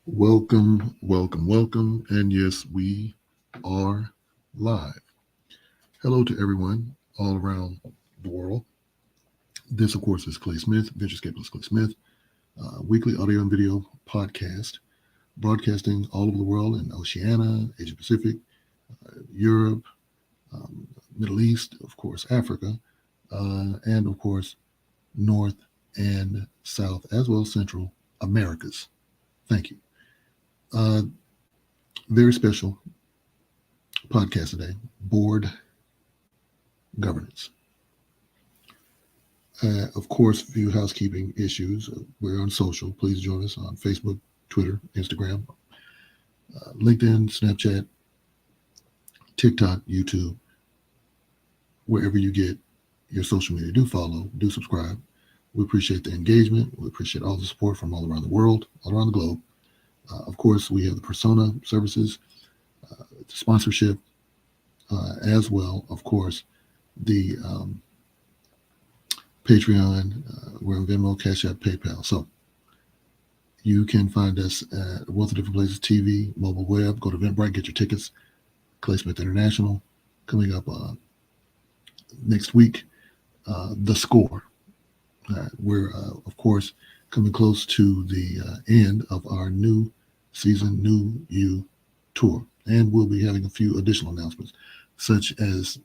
Welcome, welcome, welcome. And yes, we are live. Hello to everyone all around the world. This, of course, is Clay Smith, Venturescape with Clay Smith, weekly audio and video podcast, broadcasting all over the world in Oceania, Asia Pacific, Europe, um, Middle East, of course, Africa, and of course, North and South, as well as Central Americas. Thank you. Uh, Very special podcast today, board governance. Of course, a few housekeeping issues. We're on social. Please join us on Facebook, Twitter, Instagram, LinkedIn, Snapchat, TikTok, YouTube, wherever you get your social media. Do follow, do subscribe. We appreciate the engagement. We appreciate all the support from all around the world, all around the globe. Of course, we have the persona services, sponsorship, as well, of course, the Patreon, we're on Venmo, Cash App, PayPal. So you can find us at a wealth of different places: TV, mobile web. Go to Eventbrite, get your tickets. Clay Smith International coming up next week. The Score. We're of course coming close to the end of our new season, New You tour, and we'll be having a few additional announcements, such as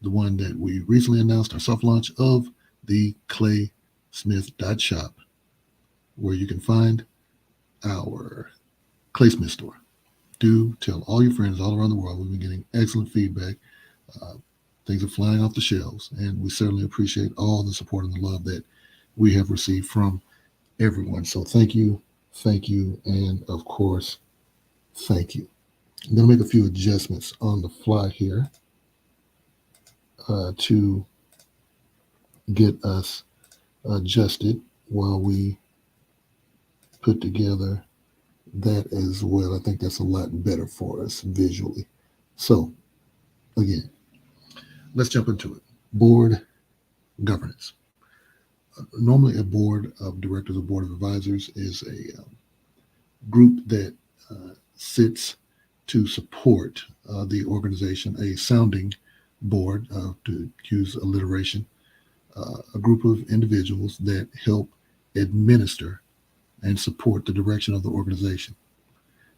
the one that we recently announced, our soft launch of the claysmith.shop, where you can find our Clay Smith store. Do tell all your friends all around the world. We've been getting excellent feedback. Uh, Things are flying off the shelves, and we certainly appreciate all the support and the love that we have received from everyone. So thank you, and of course, thank you. I'm going to make a few adjustments on the fly here to get us adjusted while we put together that as well. I think that's a lot better for us visually. So, again, let's jump into it. Board governance. Normally, a board of directors or board of advisors is a group that sits to support the organization, a sounding board, to use alliteration, a group of individuals that help administer and support the direction of the organization.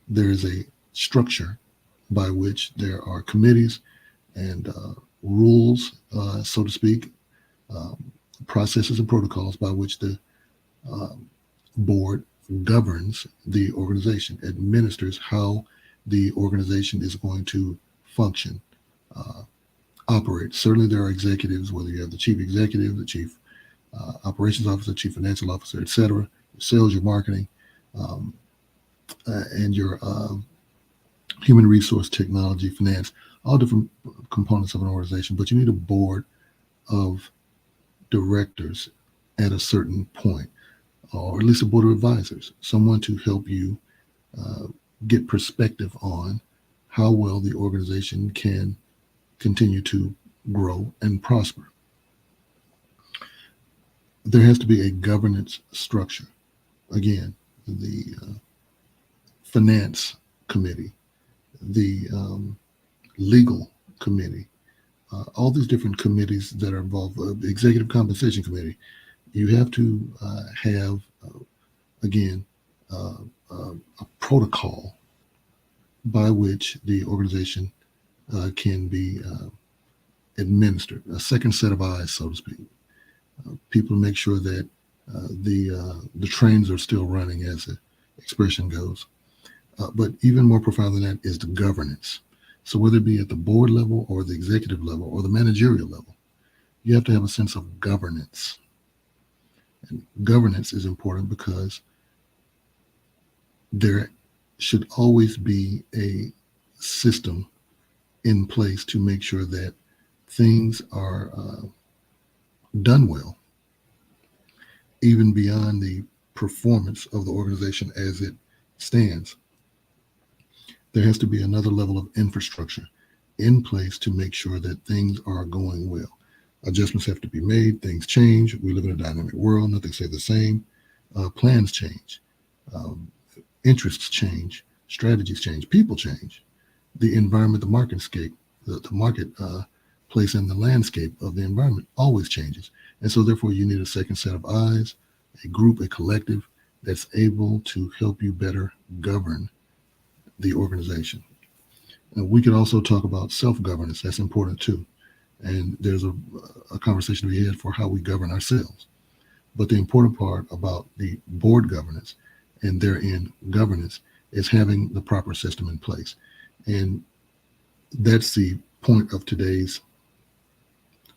There is a structure by which there are committees and rules, so to speak, um, processes and protocols by which the um, board governs the organization, administers how the organization is going to function, uh, operate. Certainly, there are executives, whether you have the chief executive, the chief operations officer, chief financial officer, etc., your sales, your marketing, um, and your human resource, technology, finance, all different components of an organization. But you need a board of directors at a certain point, or at least a board of advisors, someone to help you uh, get perspective on how well the organization can continue to grow and prosper. There has to be a governance structure. Again, the finance committee, the legal committee, all these different committees that are involved, the executive compensation committee. You have to have, again, uh, a protocol by which the organization can be administered, a second set of eyes, so to speak. People make sure that the trains are still running, as the expression goes. But even more profound than that is the governance. So whether it be at the board level or the executive level or the managerial level, you have to have a sense of governance. And governance is important because there should always be a system in place to make sure that things are done well, even beyond the performance of the organization as it stands. There has to be another level of infrastructure in place to make sure that things are going well. Adjustments have to be made, things change. We live in a dynamic world, nothing stays the same. Plans change. Um, interests change, strategies change, people change, the environment, the market scape, the market place and the landscape of the environment always changes. And so therefore you need a second set of eyes, a group, a collective that's able to help you better govern the organization. And we could also talk about self-governance. That's important too. And there's a conversation to be had for how we govern ourselves. But the important part about the board governance and therein governance is having the proper system in place. And that's the point of today's,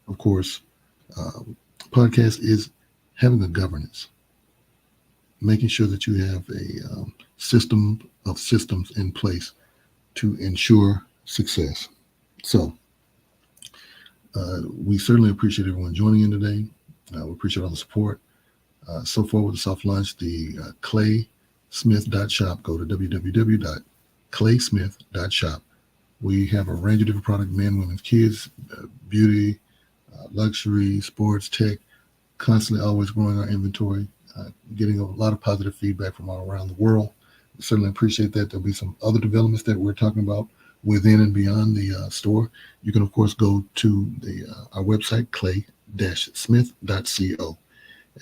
of course, uh, podcast is having a governance, making sure that you have a system of systems in place to ensure success. So we certainly appreciate everyone joining in today. We appreciate all the support. So far with the soft launch, the claysmith.shop. Go to www.claysmith.shop. We have a range of different products, men, women, kids, beauty, luxury, sports, tech, constantly always growing our inventory, getting a lot of positive feedback from all around the world. We certainly appreciate that. There'll be some other developments that we're talking about within and beyond the store. You can, of course, go to our website, clay-smith.co.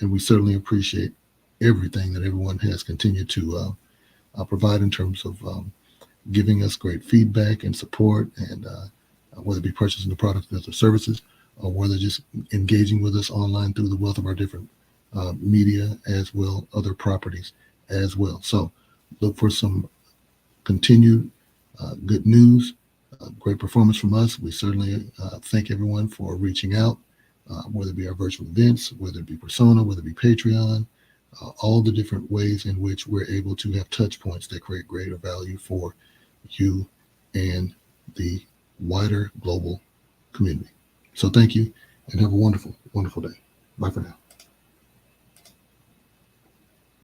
And we certainly appreciate everything that everyone has continued to provide in terms of giving us great feedback and support, and whether it be purchasing the products or services, or whether just engaging with us online through the wealth of our different media as well, other properties as well. So look for some continued good news, great performance from us. We certainly thank everyone for reaching out, whether it be our virtual events, whether it be Persona, whether it be Patreon, all the different ways in which we're able to have touch points that create greater value for you and the wider global community. So thank you and have a wonderful, wonderful day. Bye for now.